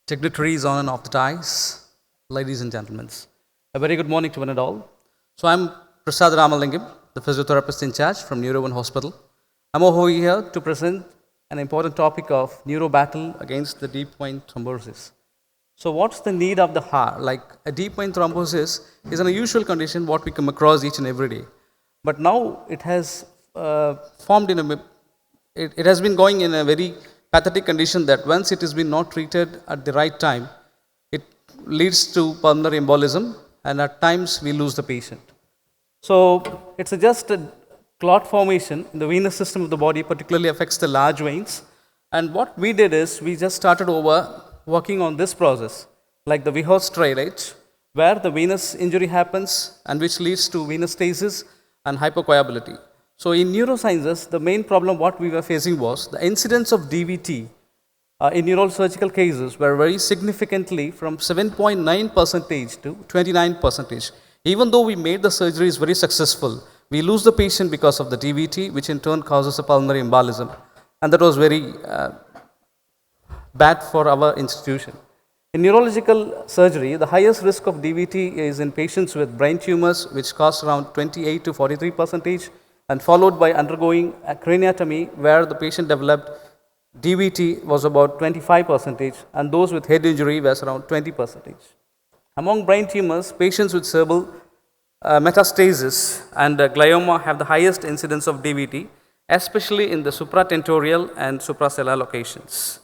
Dignitaries on and off the dice, ladies and gentlemen. A very good morning to one and all. So I'm Prasanth the physiotherapist in charge from Neuro One Hospital. I'm over here to present an important topic of neuro battle against the deep vein thrombosis. So what's the need of the heart? Like a deep vein thrombosis is an unusual condition what we come across each and every day. But now it has formed in it has been going in a very pathetic condition that once it has been not treated at the right time, it leads to pulmonary embolism and at times we lose the patient. So it's just a clot formation in the venous system of the body, particularly affects the large veins. And what we did is we just started over working on this process, like the Vihoz triage, where the venous injury happens and which leads to venous stasis and hypocoagulability. So in neurosciences, the main problem what we were facing was the incidence of DVT in neurosurgical cases were very significantly from 7.9% to 29%. Even though we made the surgeries very successful, we lose the patient because of the DVT, which in turn causes a pulmonary embolism. And that was very bad for our institution. In neurological surgery, the highest risk of DVT is in patients with brain tumors, which cost around 28 to 43%, and followed by undergoing a craniotomy, where the patient developed DVT was about 25%, and those with head injury was around 20%. Among brain tumors, patients with cerebral metastasis and glioma have the highest incidence of DVT, especially in the supratentorial and suprasellar locations.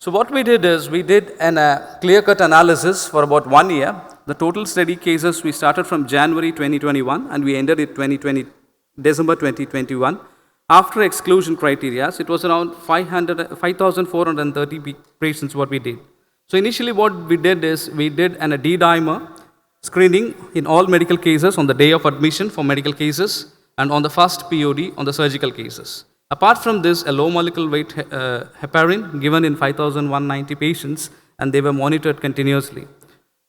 So what we did is we did a clear-cut analysis for about 1 year. The total study cases we started from January 2021 and we ended it December 2021. After exclusion criteria, it was around 5,430 patients what we did. So initially what we did is we did a D-dimer screening in all medical cases on the day of admission for medical cases and on the first POD on the surgical cases. Apart from this, a low molecular weight heparin given in 5,190 patients and they were monitored continuously.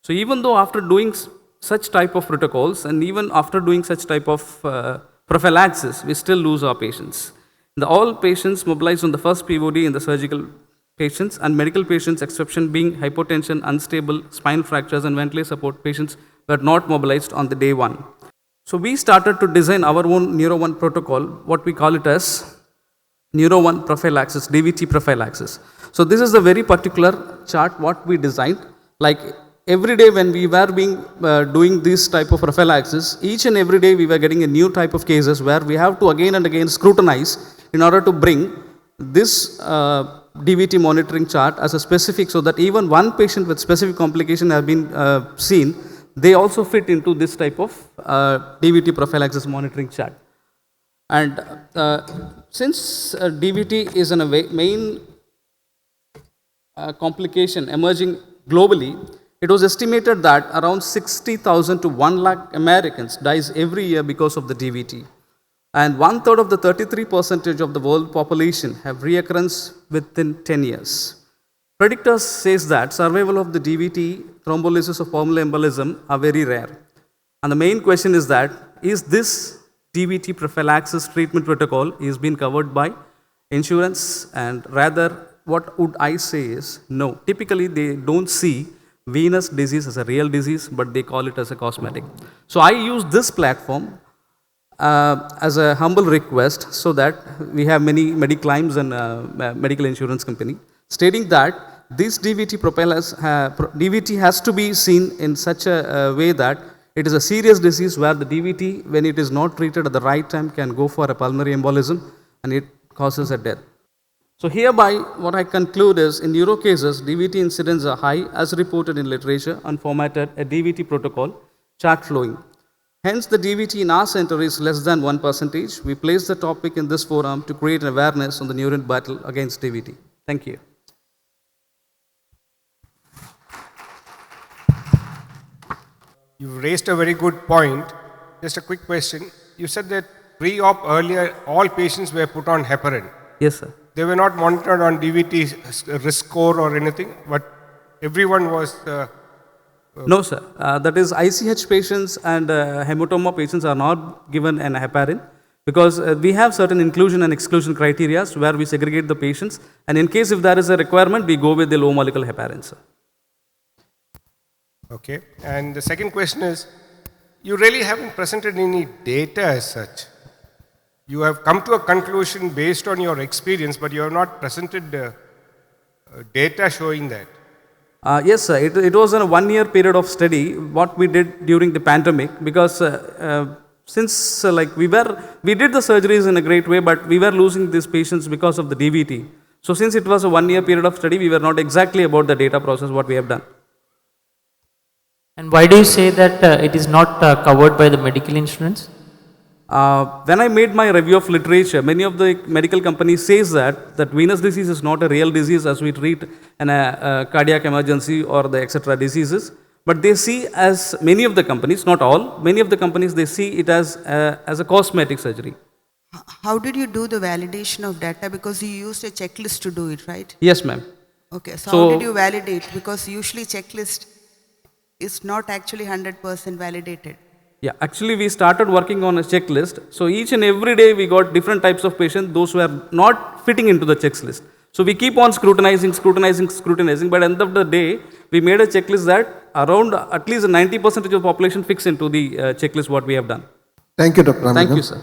So even though after doing such type of protocols and even after doing such type of prophylaxis, we still lose our patients. All patients mobilized on the first POD in the surgical patients and medical patients, exception being hypotension, unstable spinal fractures and ventilator support patients were not mobilized on the day one. So we started to design our own Neuro One protocol, what we call it as Neuro One prophylaxis, DVT prophylaxis. So this is a very particular chart what we designed. Like every day when we were doing this type of prophylaxis, each and every day we were getting a new type of cases where we have to again and again scrutinize in order to bring this DVT monitoring chart as a specific, so that even one patient with specific complication have been seen, they also fit into this type of DVT prophylaxis monitoring chart. And since DVT is a main complication emerging globally, it was estimated that around 60,000 to 1 lakh Americans dies every year because of the DVT. And 1/3 of the 33% of the world population have reoccurrence within 10 years. Predictors says that survival of the DVT, thrombolysis of pulmonary embolism are very rare. And the main question is that, is this DVT prophylaxis treatment protocol is being covered by insurance? And rather, what would I say is, no. Typically, they don't see venous disease as a real disease, but they call it as a cosmetic. So I use this platform as a humble request, so that we have many mediclaims and medical insurance company stating that this DVT has to be seen in such a way that it is a serious disease where the DVT, when it is not treated at the right time, can go for a pulmonary embolism and it causes a death. So hereby, what I conclude is, in neuro cases, DVT incidence are high as reported in literature and formatted a DVT protocol chart flowing. Hence, the DVT in our center is less than 1%. We place the topic in this forum to create awareness on the neuro battle against DVT. Thank you. You raised a very good point. Just a quick question. You said that pre-op earlier, all patients were put on heparin. Yes, sir. They were not monitored on DVT risk score or anything, but everyone was... No, sir. That is ICH patients and hematoma patients are not given an heparin. because we have certain inclusion and exclusion criteria where we segregate the patients, and in case if there is a requirement, we go with the low molecular heparin, sir. Okay. And the second question is, you really haven't presented any data as such. You have come to a conclusion based on your experience, but you have not presented data showing that. Yes, sir. It was a 1 year period of study, what we did during the pandemic, because since we did the surgeries in a great way, but we were losing these patients because of the DVT. So since it was a 1 year period of study, we were not exactly about the data process, what we have done. And why do you say that it is not covered by the medical insurance? When I made my review of literature, many of the medical companies says that venous disease is not a real disease as we treat in a cardiac emergency or the etc. diseases, but they see as many of the companies, not all, many of the companies, they see it as a cosmetic surgery. How did you do the validation of data? Because you used a checklist to do it, right? Yes, ma'am. Okay, so how did you validate? Because usually checklist is not actually 100% validated. Yeah, actually we started working on a checklist. So each and every day we got different types of patients, those who are not fitting into the checklist. So we keep on scrutinizing, but at the end of the day, we made a checklist that around at least 90% of the population fits into the checklist what we have done. Thank you, Dr. Thank Ramigam. you, sir.